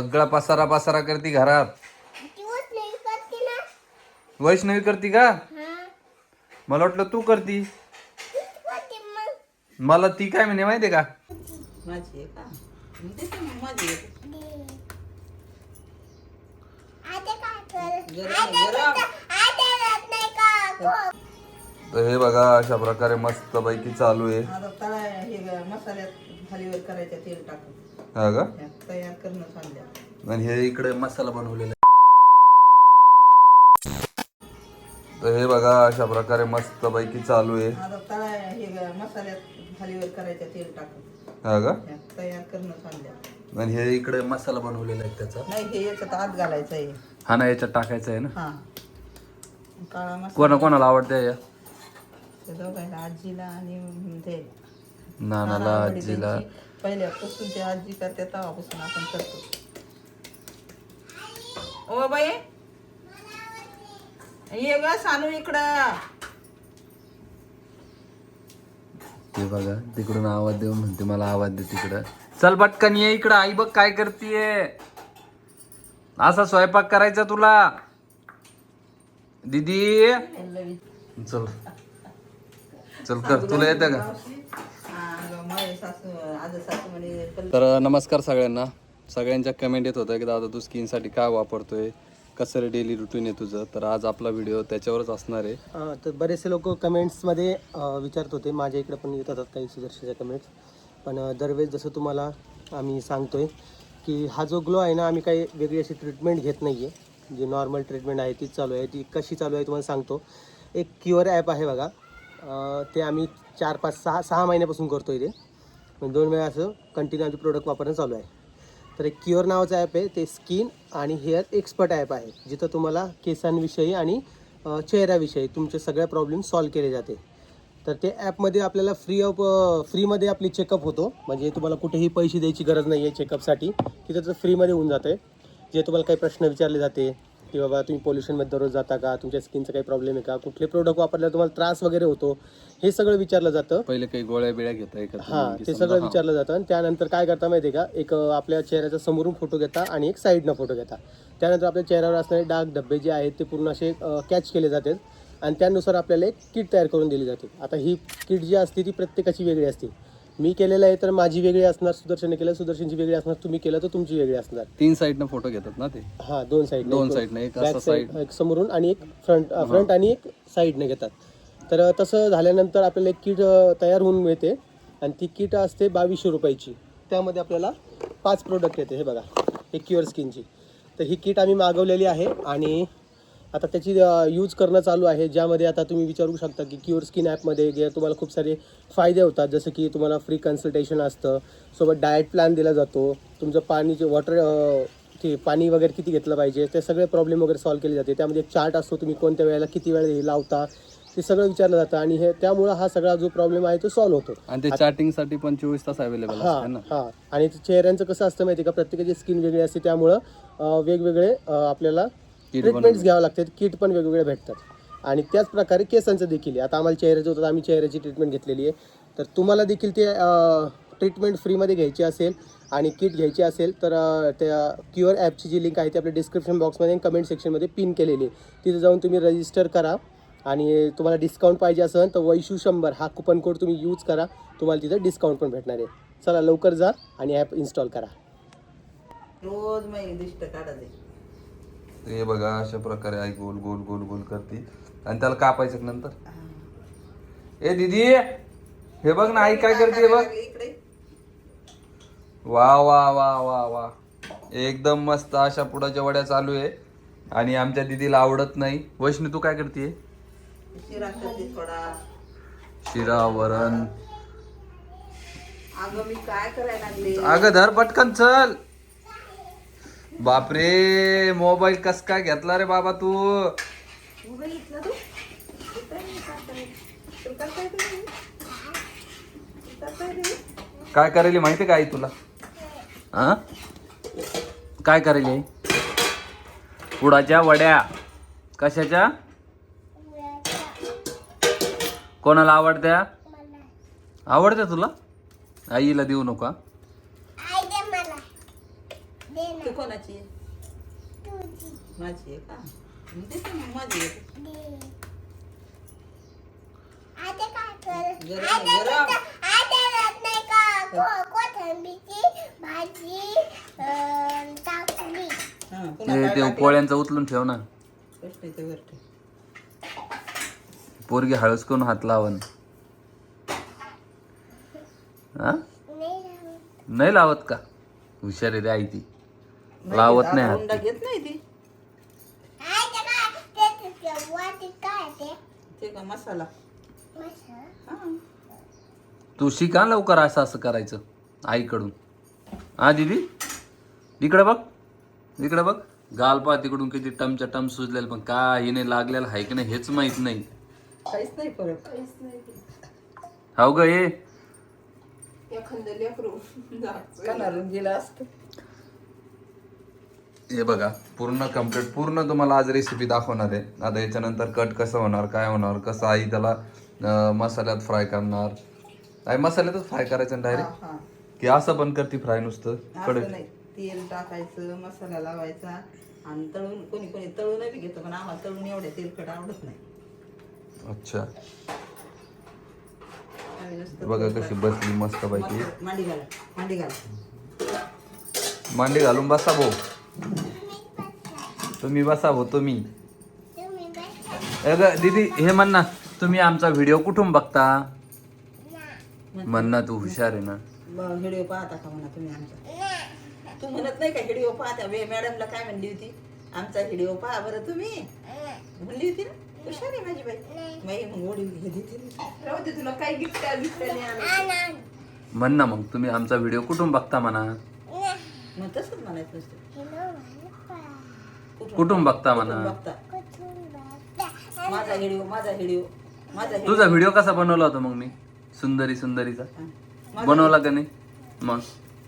सगळा पसारा पसारा करती घरात. वैष्णवी करती का? मला वाटलं तू करती. मला ती काय म्हणे माहितीये का? माझी आहे का? ते तर मग माझी आहे. तर हे बघा अशा प्रकारे मस्त पैकी चालू आहे. आता त्याला हे मसाल्यात खालीवर करायचं तेल टाकून हा का? तयार करणं चाललं. आणि हे इकडे मसाला बनवलेला आहे. तर हे बघा अशा प्रकारे मस्त पैकी चालू आहे. आता त्याला हे मसाल्यात खालीवर करायचं तेल टाकून हा का? तयार करणं चाललं. आणि हे इकडे मसाला बनवलेला आहे त्याचा. नाही हे याच्यात आत घालायचं आहे. हा ना, याच्यात टाकायचं आहे ना. हा काळा मसाला कोणाला आवडते या? ते दोघांना, आजीला आणि ते नानाला, आजीला. पहिल्यापासून ते आजी करते तेव्हापासून आपण करतो. ओ बाई ये ग सानू इकडं. ते बघा तिकडून आवाज देऊन म्हणते मला आवाज दे तिकडं. चल पटकन ये इकडं. आई बघ काय करतीये. असा स्वयंपाक करायचा तुला दीदी. चल चल कर. तुला येतं का? तर नमस्कार सगळ्यांना. सगळ्यांच्या कमेंट येत होत्या की दादा तू स्किनसाठी काय वापरतोय, कसं रे डेली रुटीन आहे तुझं. तर आज आपला व्हिडिओ त्याच्यावरच असणार आहे. तर बरेचसे लोक कमेंट्समध्ये विचारत होते. माझ्या इकडे पण येत होतात काही सुदर्शनच्या कमेंट्स. पण दरवेळेस जसं तुम्हाला आम्ही सांगतोय की हा जो ग्लो आहे ना, आम्ही काही वेगळी अशी ट्रीटमेंट घेत नाही आहे. जी नॉर्मल ट्रीटमेंट आहे तीच चालू आहे. ती कशी चालू आहे तुम्हाला सांगतो. एक क्युअर ॲप आहे बघा. ते आम्ही 4-5-6 महिन्यापासून करतो आहे. ते म्हणजे 2 वेळा असं कंटिन्यू आमचे प्रोडक्ट वापरणं चालू आहे. तर एक क्युअर नावाचं ॲप आहे. ते स्किन आणि हेअर एक्सपर्ट ॲप आहे. जिथं तुम्हाला केसांविषयी आणि चेहऱ्याविषयी तुमचे सगळे प्रॉब्लेम सॉल्व केले जाते. तर ते ॲपमध्ये आपल्याला फ्रीमध्ये आपली चेकअप होतो. म्हणजे तुम्हाला कुठेही पैसे द्यायची गरज नाही आहे चेकअपसाठी. तिथं तर फ्रीमध्ये होऊन जातं आहे. जे तुम्हाला काही प्रश्न विचारले जाते की बाबा तुम्ही पोल्युशनमध्ये दररोज जाता का, तुमच्या स्किनचा काही प्रॉब्लेम आहे का, कुठले प्रोडक्ट वापरल्यावर तुम्हाला त्रास वगैरे होतो, हे सगळं विचारलं जातं. पहिले काही गोळ्या बिळ्या घेता का? हां, ते सगळं विचारलं जातं. आणि त्यानंतर काय करता माहिती आहे का, एक आपल्या चेहऱ्याचा समोरून फोटो घेता आणि एक साईडनं फोटो घेता. त्यानंतर आपल्या चेहऱ्यावर असणारे डाग धब्बे जे आहेत ते पूर्ण असे कॅच केले जातात. आणि त्यानुसार आपल्याला एक किट तयार करून दिली जाते. आता ही किट जी असते ती प्रत्येकाची वेगळी असते. मी केलेलं आहे तर माझी वेगळी असणार, सुदर्शनने केलं सुदर्शनची वेगळी असणार, तुम्ही केलं तर तुमची वेगळी असणार. 3 साईडनं फोटो घेतात ना ते? हां, 2 साईडनं. एक असा साईड, एक समोरून आणि एक फ्रंट आणि एक साईडने घेतात. तर तसं झाल्यानंतर आपल्याला एक किट तयार होऊन मिळते. आणि ती किट असते 2200 रुपयाची. त्यामध्ये आपल्याला 5 प्रोडक्ट येते. हे बघा, एक क्युअर स्किनची. तर ही किट आम्ही मागवलेली आहे आणि आता त्याची यूज करणं चालू आहे. ज्यामध्ये आता तुम्ही विचारू शकता की क्युअर स्किन ॲपमध्ये जे तुम्हाला खूप सारे फायदे होतात. जसं की तुम्हाला फ्री कन्सल्टेशन असतं, सोबत डाएट प्लॅन दिला जातो, तुमचं ते पाणी वगैरे किती घेतलं पाहिजे ते सगळे प्रॉब्लेम वगैरे सॉल्व केले जाते. त्यामध्ये एक चार्ट असतो, तुम्ही कोणत्या वेळेला किती वेळ लावता ते सगळं विचारलं जातं. आणि त्यामुळं हा सगळा जो प्रॉब्लेम आहे तो सॉल्व होतो. आणि ते चॅटिंगसाठी पण 24 तास अवेलेबल असते ना? हां. आणि चेहऱ्यांचं कसं असतं माहिती आहे का, प्रत्येकाची स्किन वेगळी असते. त्यामुळं वेगवेगळे आपल्याला ट्रीटमेंट्स घ्यावं लागतात. किट पण वेगवेगळे भेटतात. आणि त्याच प्रकारे केसांचं देखील. आता आम्हाला चेहऱ्याचं होतं, आम्ही चेहऱ्याची ट्रीटमेंट घेतलेली आहे. तर तुम्हाला देखील ते ट्रीटमेंट फ्रीमध्ये घ्यायची असेल आणि किट घ्यायची असेल तर त्या क्युअर ॲपची जी लिंक आहे ती आपल्या डिस्क्रिप्शन बॉक्समध्ये आणि कमेंट सेक्शनमध्ये पिन केलेली आहे. तिथे जाऊन तुम्ही रजिस्टर करा. आणि तुम्हाला डिस्काउंट पाहिजे असेल तर वैशू100 हा कुपन कोड तुम्ही यूज करा. तुम्हाला तिथे डिस्काउंट पण भेटणार आहे. चला लवकर जा आणि ॲप इन्स्टॉल करा. रोज मी लिस्ट काढायचे. हे बघा अशा प्रकारे आई गोल गोल गोल गोल करते. आणि त्याला कापायचं नंतर. ए दीदी हे बघ ना, आई काय करते बघ. वा वा वा वा वा, एकदम मस्त अशा पुडाच्या वड्या चालू आहे. आणि आमच्या दीदीला आवडत नाही. वैष्णू तू काय करते? शिरा करते थोडा. शिरा वरण. अगं मी काय करायला लागले. अगं धर पटकन चल. बापरे, मोबाईल कस काय घेतला रे बाबा तू? काय करेल माहिती का आई तुला? हा काय करेल? पुडाच्या वड्या. कशाच्या? कोणाला आवडत्या? आवडत्या तुला? आईला देऊ नका. ही कोणाची आहे? माझी आहे का? मग तेच ना, मग माझी आहे. गरम आहे, गरम. हा, पुन्हा काय ते वाटेल? पोळ्यांचं उचलून ठेव ना. कृष्णेच्या वर ठेव. पोरगी हळूच करून हात लावन. हा नाही लावत का? हुशार आहे रे आई ती. लावत नाही हात हुंडा ती. घेत नाही ती. ते का मसाला. हा. तू शिका लवकर असं असं करायचं आईकडून. हा दीदी इकडे बघ, इकडे बघ. गाल पा तिकडून किती टमच्या टम सुजलेलं, पण काही नाही लागलेलं आहे की नाही हेच माहित नाही. काहीच नाही फरक. हाव ग ये. कणारून गेला असतं. हे बघा पूर्ण कम्प्लीट पूर्ण तुम्हाला आज रेसिपी दाखवणार आहे. आता याच्यानंतर कट कसं होणार, काय होणार, कसं आई त्याला मसाल्यात फ्राय करणार. आई मसाल्यातच फ्राय करायचं डायरेक्ट हा, की असं पण करते फ्राय नुसतं हा. कडे. असं नाही, तेल टाकायचं, मसाला लावायचा आणि तळून, कोणी कोणी तळून बी घेतं, पण आम्हाला तळून एवढ्या तेलकट आवडत नाही. अच्छा आम्ही नुसतं बघा तळून कशी बसली मस्त पैकी. मस्त. मांडी घाला, मांडी घाला. मांडी घालून बसा भाऊ. तुम्ही बसा भाऊ तुम्ही. दीदी हे म्हण ना, तुम्ही आमचा व्हिडिओ कुठून बघता? म्हण ना, तू हुशार आहे ना. व्हिडिओ पाहता का म्हणा तुम्ही आमचा? तू म्हणत नाही का व्हिडिओ पाहता? मॅडमला काय म्हणली होती? आमचा व्हिडिओ पहा बरं तुम्ही म्हणली होती ना. हुशार आहे माझी बाई. बाई मग ओढी देते तुला काय गिफ्ट नाही. म्हण ना मग, तुम्ही आमचा व्हिडिओ कुठून बघता म्हणा. मग तसंच म्हणायचं नसतं. कुठून बघता म्हणा. बघता माझा व्हिडिओ, माझा व्हिडिओ, माझा तुझा व्हिडिओ कसा बनवला होता मग मी? सुंदरीचा बनवला का नाही? मग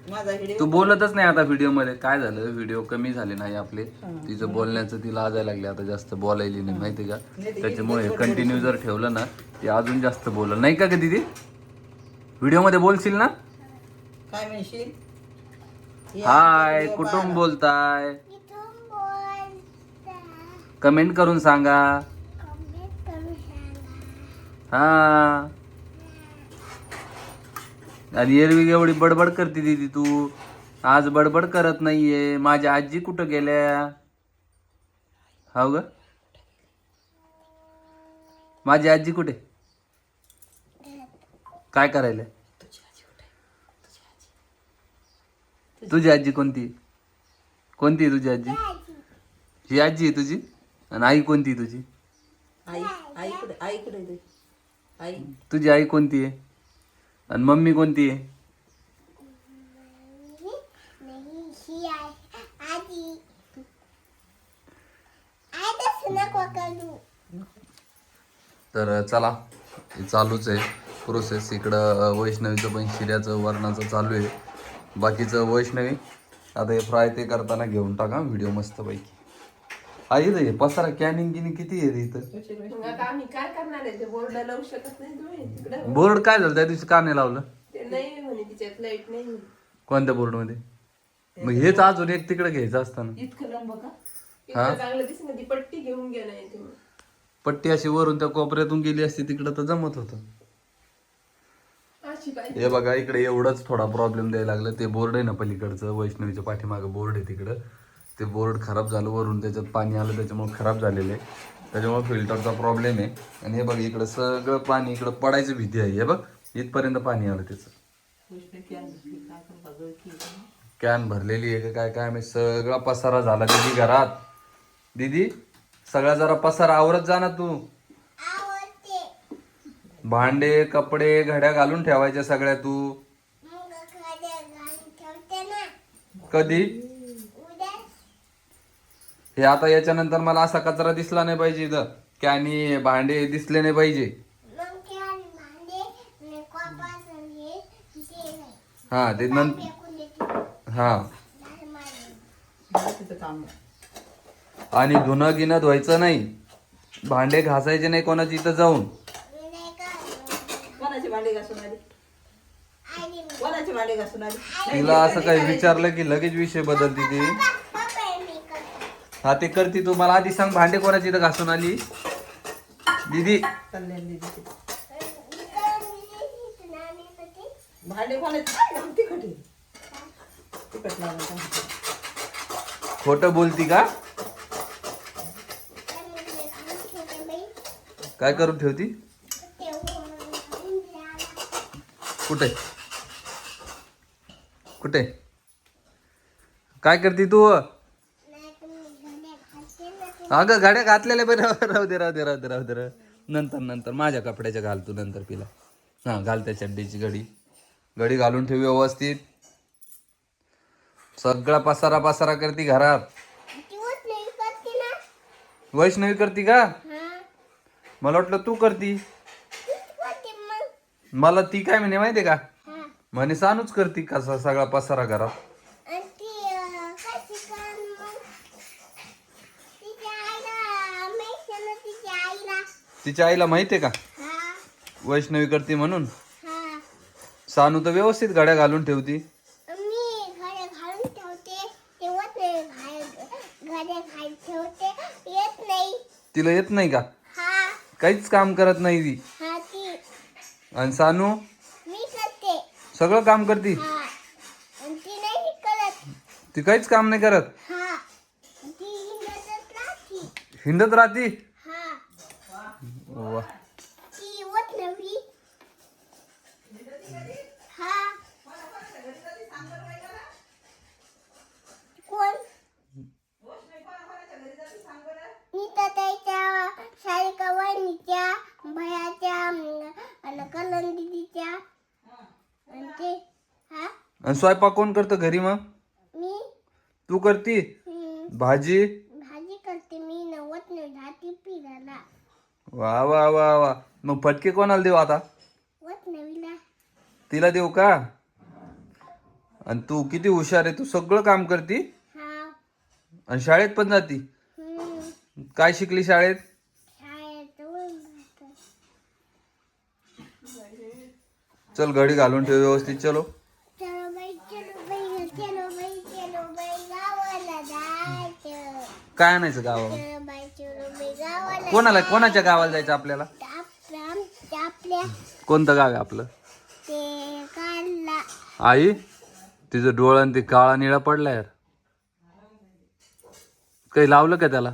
माझा व्हिडिओ तू बोलतच नाही आता व्हिडिओ मध्ये. काय झालं, व्हिडिओ कमी झाले नाही आपले. तिचं बोलण्याचं तिला लाजायला लागले आता, जास्त बोलायली नाही माहिती का. त्याच्यामुळे कंटिन्यू जर ठेवलं ना ते अजून जास्त बोलल नाही का ग दीदी? व्हिडिओ मध्ये बोलशील ना? काय म्हणशील? हाय कुठून बोलताय? कमेंट करून सांगा. हा आणि एरवी एवढी बडबड करते दीदी तू. आज बडबड करत नाहीये. माझ्या आजी कुठं गेल्या? हाव ग माझी आजी कुठे? काय करायला? तुझी आजी कोणती? कोणती आहे तुझी आजी? ही आजी आहे तुझी? आणि आई कोणती आहे तुझी? आई आईकडे, आईकडे दे. आई तुझी आई कोणती आहे? आणि मम्मी कोणती आहे? तर चला हे चालूच आहे प्रोसेस. इकडं वैष्णवीचं पण शिऱ्याचं वरणाचं चालू आहे. बाकीचं वैष्णवी आता हे फ्राय ते करताना घेऊन टाका व्हिडिओ मस्त पैकी. आई हे पसारा कॅनिंग गिनिंग किती आहे इथं? आता आम्ही काय करणार आहे? ते बोर्डला लावू शकत नाही तुम्ही तिकडं. बोर्ड काय झालं त्या दिवशी का नाही लावलं? ते नाही म्हणे तिच्यात लाईट नाही म्हणे. कोणत्या बोर्ड मध्ये? मग हेच अजून एक तिकडे घ्यायचं असतं ना. इतकं लांब का? इकडं चांगलं दिसत ती पट्टी घेऊन गेला आहे तुम्ही. पट्टी अशी वरून त्या कोपऱ्यातून गेली असती तिकडं तर जमत होतं. अशी पाहिजे. हे बघा इकडे एवढंच थोडा प्रॉब्लेम द्यायला लागला. ते बोर्ड आहे ना पलीकडचं वैष्णवीच्या पाठीमागं बोर्ड आहे तिकडं. ते बोर्ड खराब झालं, वरून त्याच्यात पाणी आलं त्याच्यामुळे खराब झालेलं आहे. त्याच्यामुळे फिल्टरचा प्रॉब्लेम आहे. आणि हे बघ इकडं सगळं पाणी इकडं पडायची भीती आहे. हे बघ इथपर्यंत पाणी आलं त्याचं. कॅन भरलेली आहे का काय काय मी सगळा पसारा झाला दीदी घरात. दीदी सगळा जरा पसारा आवरत जा ना तू. भांडे कपडे घड्या घालून ठेवायच्या सगळ्या तू. कधी? हे आता याच्यानंतर मला असा कचरा दिसला नाही पाहिजे इथं. कॅनी भांडे दिसले नाही पाहिजे. हा ते हा तिचं काम आहे. आणि धुणं गिणं धुवायचं नाही. भांडे घासायचे नाही कोणाची इथं जाऊन. कोणाची भांडी घासून आली? कोणाचे भांडे घासून आली? तिला असं काही विचारलं की लगेच विषय बदलती ती. हा ते करती तू. मला आधी सांग भांडे कोणाची इथं घासून आली दीदी? कल्याण दीदीचे. भांडे कोणाचे? तिखट आहे. तिखट लागलं. खोटं बोलती का? काय करून ठेवती? कुठे कुठे काय करती तू? अगं गाड्या घातलेल्या बरं. राहू दे राहू दे राहू दे राहू दे. नंतर नंतर माझ्या कपड्याच्या घाल तू नंतर पिला. हा घाल त्या चड्डीची घडी घालून ठेव व्यवस्थित. सगळा पसारा पसारा करती घरात. वैष्णवी करती का? मला वाटलं तू करती. मला ती काय म्हणे माहितीये का? म्हणे सानूच करती कसा सगळा पसारा घरात. तिच्या आईला माहितीये का वैष्णवी करते म्हणून? सानू तर व्यवस्थित गाड्या घालून ठेवती. तिला येत नाही का? काहीच काम करत नाही ती. आणि सानू सगळं काम करती. ती काहीच काम नाही करत. हिंडत राहती. वा. आणि स्वयंपाक कोण करतं घरी मग? तू करती? भाजी करते मी. नवत नाही राहते पिराला. वा वा वा वा. मग फटके कोणाला देऊ आता? वत नवीला. तिला देऊ का? आणि तू किती हुशार आहे. तू सगळं काम करती हा. आणि शाळेत पण जाती. काय शिकली शाळेत? चल घडी घालून ठेव व्यवस्थित. चलो चलो बाई गावाला जायचं. काय आणायचं गावावर? चलो बाई गावाला. कोणाच्या गावाला जायचं आपल्याला? आपल्या कोणतं गाव आहे आपलं? ते काढला. आई तिचं डोळं आणि ते काळा निळा पडला यार. काही लावलं का त्याला?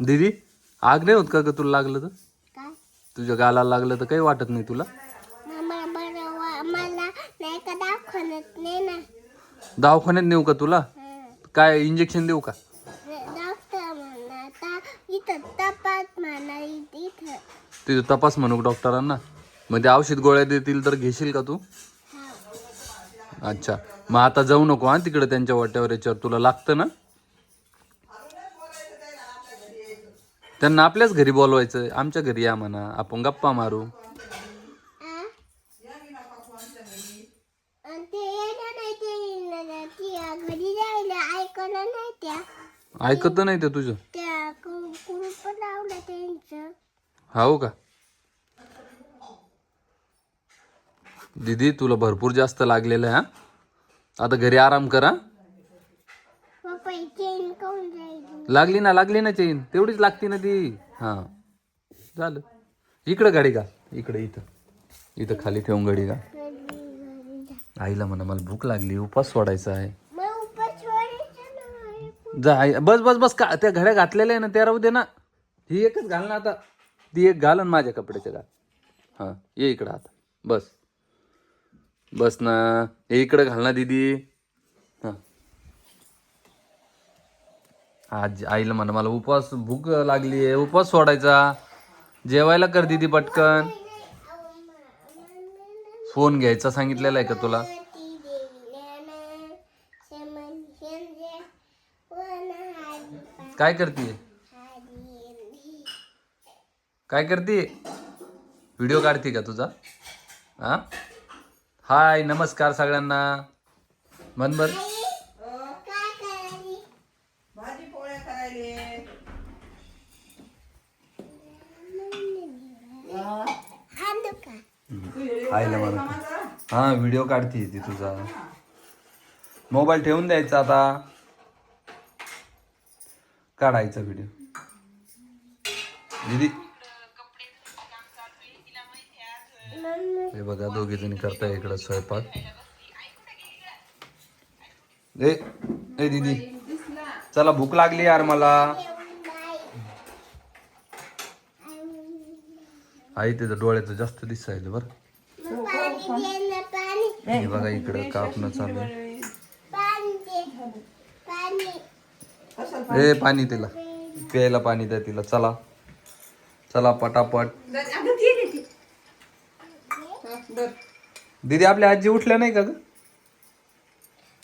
दीदी आग नाही होत का ग तुला लागलं तर? काय? तुझ्या गालाला लागलं तर काही वाटत नाही तुला? मला नाही का दाखवत नाही ना. दवाखान्यात नेऊ का तुला? काय इंजेक्शन देऊ का? डॉक्टर म्हणा इथं तपास म्हणा इथं. तिथं तपास म्हणू डॉक्टरांना. मग ते औषध गोळ्या देतील तर घेशील का तू? अच्छा मग आता जाऊ नको हा तिकडे त्यांच्या वाट्यावर याच्यावर. तुला लागतं ना? त्यांना आपल्याच घरी बोलवायचं. आमच्या घरी या म्हणा. आपण गप्पा मारू. घरी जायला ऐकलं नाही त्या. ऐकत नाही ते तुझं? त्या कुलूप लावलं त्यांचं. हो का? दीदी तुला भरपूर जास्त लागलेलं आहे हा. आता घरी आराम करा. पप्पा चेन कोण जाईल? लागली ना चेन. तेवढीच लागती ना ती. हा झालं. इकडं गाडी का? इथं खाली ठेवून गाडी का? आईला म्हणा मला भूक लागली. उपास सोडायचा आहे. जा आई. बस बस बस का त्या घड्या घातलेल्या आहे ना त्या राहू दे ना. ही एकच घाल ना आता. ती एक घाल आणि माझ्या कपड्याच्या घाल. हा ये इकडं आता. बस ना. हे इकडं घाल ना दीदी. हा आज आईला म्हणा मला उपवास भूक लागली आहे. उपवास सोडायचा. जेवायला कर दीदी पटकन. फोन घ्यायचा सांगितलेला आहे का तुला? काय करते? व्हिडिओ काढते का तुझा? हा हाय नमस्कार सगळ्यांना म्हण बर. भाजी पोळ्या करायले. आईला मला हा व्हिडिओ काढते ती तुझा. मोबाईल ठेवून द्यायचा आता, काढायचा व्हिडिओ. दीदी हे बघा दोघी जणी करताय इकडं स्वयंपाक. ए दीदी चला भूक लागली यार मला. आई त्याचं डोळ्याचं जास्त दिसायला बरं. हे बघा इकडं कापणं चालू आहे. ए पाणी तिला प्यायला पाणी द्या तिला. चला चला पटापट. दीदी आपल्या आजी उठल्या नाही का ग?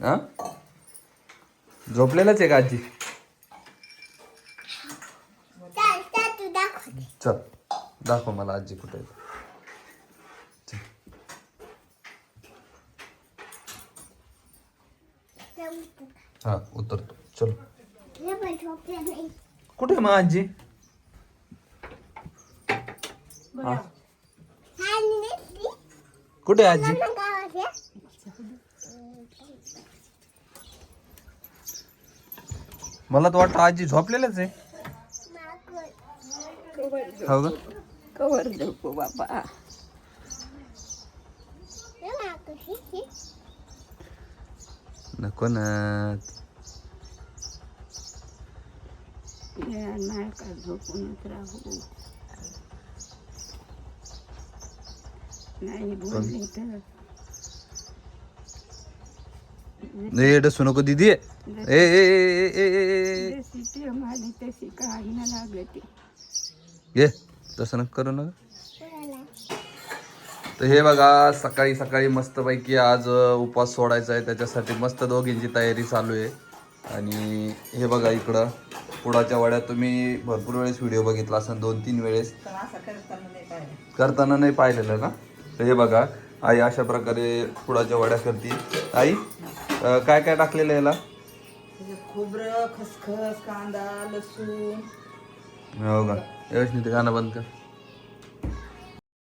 हा झोपलेलाच आहे का आजी? चल दाखव मला आजी कुठे आहे. हा उतरतो चलो. कुठे मग आजी? हा. कुठे आजी? मला तर वाटतं आजी झोपलेलंच आहे. हो ग कवर झोपू बाबा. नको ना. नाही का झोपूनच राहू. नाही बोलले तर डसू नको दीदी. ए ए ए ए ए जशी माझी तशी काही ना लागते. ये तसं नका करू नका. तर हे बघा सकाळी सकाळी मस्तपैकी आज उपवास सोडायचा आहे, त्याच्यासाठी मस्त दोघींची तयारी चालू आहे. आणि हे बघा इकडं पुडाच्या वड्या तुम्ही भरपूर वेळेस व्हिडिओ बघितला असेल, 2-3 वेळेस पण असं करताना नाही पाहिजे. करताना नाही पाहिलेलं ना. तर हे बघा आई अशा प्रकारे पुडाच्या वड्या करते. आई काय काय टाकलेलं याला? त्याच्यात खोबरं, खसखस, कांदा, लसूण. हो का व्यवस्थित गाणं बंद कर.